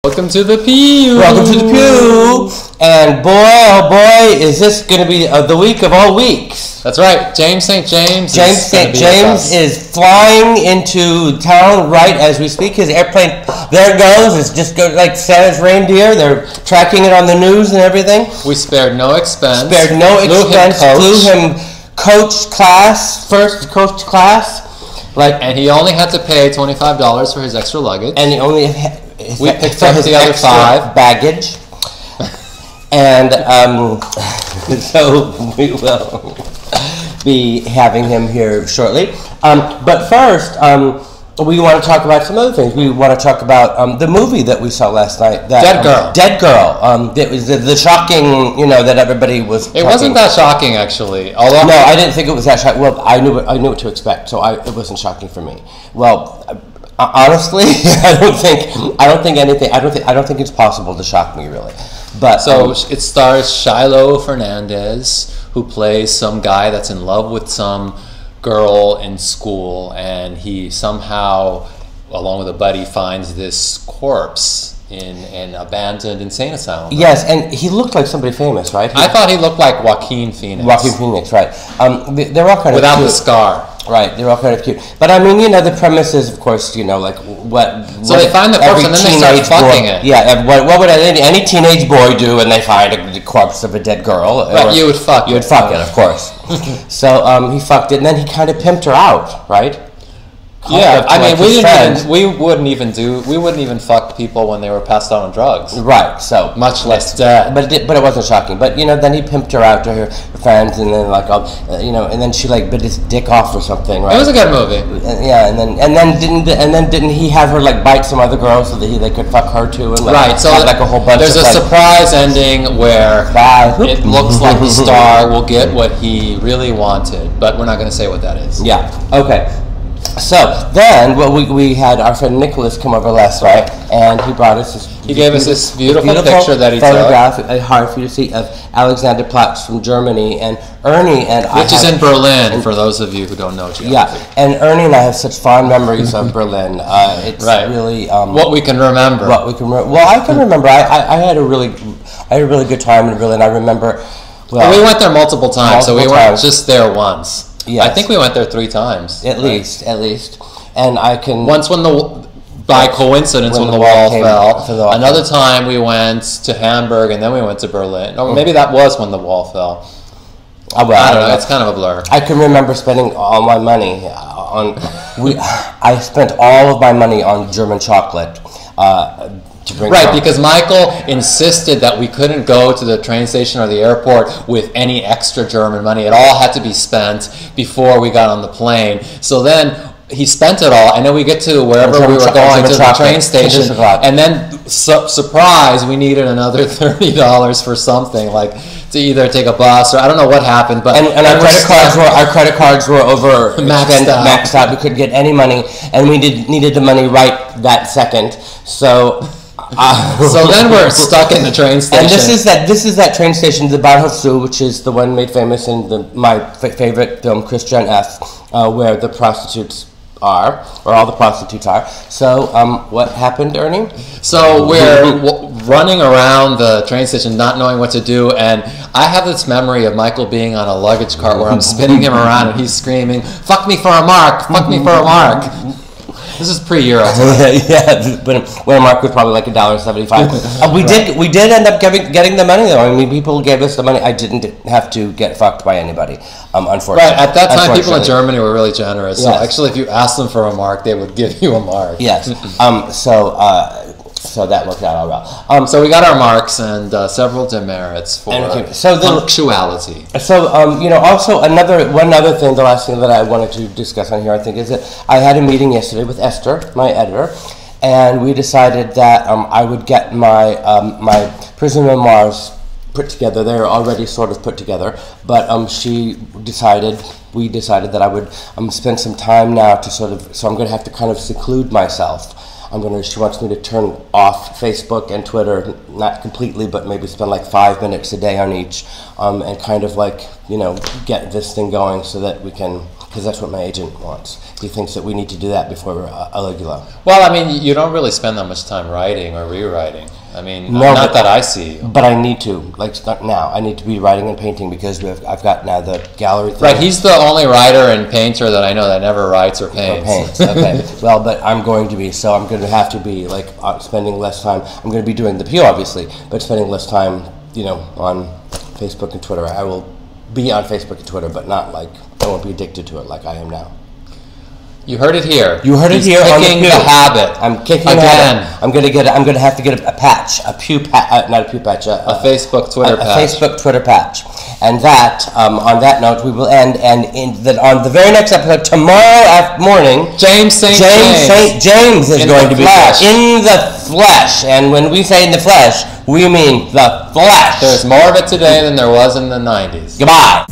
Welcome to the pew. Welcome to the pew. And boy, oh boy, is this going to be the week of all weeks. That's right. James St. James. James St. James is flying into town right as we speak. His airplane, there it goes. It's just like Santa's reindeer. They're tracking it on the news and everything. We spared no expense. Flew him coach class, first coach class. And he only had to pay $25 for his extra luggage. And he only we picked up the other 5 baggage. And so we will be having him here shortly. But first, we want to talk about some other things. We want to talk about the movie that we saw last night. Dead Girl. Dead Girl. It was the shocking, that everybody was. It wasn't that shocking, actually. Although no, I didn't think it was that shocking. Well, I knew what to expect, so it wasn't shocking for me. Well, honestly, I don't think it's possible to shock me, really. But so it stars Shiloh Fernandez, who plays some guy that's in love with some girl in school, and he somehow, along with a buddy, finds this corpse in an abandoned insane asylum. Yes, and he looked like somebody famous, right? I thought he looked like Joaquin Phoenix. Joaquin Phoenix, right. They're all kind of without cute. the scar. Right, they're all kind of cute. But I mean, the premise is, of course, like what. So they find the corpse and then they start fucking it. Yeah, what would any teenage boy do when they find the corpse of a dead girl? Right, you would fuck it. You would fuck it, of course. So he fucked it, and then he kind of pimped her out, right? Yeah, I mean, we wouldn't even fuck people when they were passed out on drugs. Right, so much less dead. But it wasn't shocking. But then he pimped her out to her friends, and then and then she bit his dick off or something. Right? It was a good movie. Yeah, and then didn't he have her bite some other girl so that they could fuck her too? And right, so have, a whole bunch. There's a surprise ending where it looks like the star will get what he really wanted, but we're not going to say what that is. Yeah. Okay. So then, we had our friend Nicholas come over last night, and he brought us this. He gave us this beautiful picture that he photograph, hard for you to see, of Alexander Platz from Germany, and Ernie and which is in Berlin, for those of you who don't know geography. Yeah, and Ernie and I have such fond memories of Berlin. It's really what we can remember. Well, I can remember. I had a really good time in Berlin. I remember. Well, we went there multiple times, so we weren't just there once. Yes. I think we went there 3 times. At least. And I can... Once by coincidence, when the wall fell. Another time we went to Hamburg, and then we went to Berlin. Or maybe that was when the wall fell. I don't know. It's kind of a blur. I can remember spending all my money on... I spent all of my money on German chocolate. Right, because Michael insisted that we couldn't go to the train station or the airport with any extra German money. It all had to be spent before we got on the plane. So then he spent it all, and then we get to wherever we were going to the train station, and then surprise, we needed another $30 for something, to either take a bus or I don't know what happened, but and our credit cards were over maxed out. We couldn't get any money, and we needed the money right that second. So. So then we're stuck in the train station. And this is that train station, the Bahnhof Zoo, which is the one made famous in my favorite film, Christian F., where the prostitutes are, or all the prostitutes are. So what happened, Ernie? So we're running around the train station not knowing what to do, and I have this memory of Michael being on a luggage cart where I'm spinning him around and he's screaming, "Fuck me for a mark! Fuck me for a mark!" This is pre-Euro. Yeah, but when a mark was probably $1.75. We did end up getting the money though. I mean, people gave us the money. I didn't have to get fucked by anybody, unfortunately. Right, at that time, people in Germany were really generous. So actually, if you asked them for a mark, they would give you a mark. Yes. So that worked out all well. So we got our marks and several demerits for punctuality. So also one other thing, the last thing that I wanted to discuss on here, I think, is that I had a meeting yesterday with Esther, my editor, and we decided that I would get my prison memoirs put together. They're already sort of put together, but we decided that I would spend some time now to so I'm going to have to kind of seclude myself. She wants me to turn off Facebook and Twitter, not completely, but maybe spend 5 minutes a day on each, and kind of get this thing going so that we can because that's what my agent wants. He thinks that we need to do that before Aligula. Well, I mean, you don't really spend that much time writing or rewriting. I mean, no, not that I see. But I need to. Like, start now. I need to be writing and painting because I've got now the gallery thing. Right, he's the only writer and painter that I know that never writes or paints. Okay. Well, but I'm going to be, so I'm going to have to be, like, spending less time. I'm going to be doing the PO, obviously, but spending less time, you know, on Facebook and Twitter. I will be on Facebook and Twitter, but not, like, I won't be addicted to it like I am now. You heard it here. You heard it here. Kicking the habit. I'm kicking again. The habit. I'm gonna have to get a patch, not a pew patch, a Facebook Twitter patch. A Facebook Twitter patch. And that, on that note, we will end. And on the very next episode, tomorrow morning, James St. James is going to be there in the flesh. And when we say in the flesh, we mean the flesh. There's more of it today than there was in the 90s. Goodbye.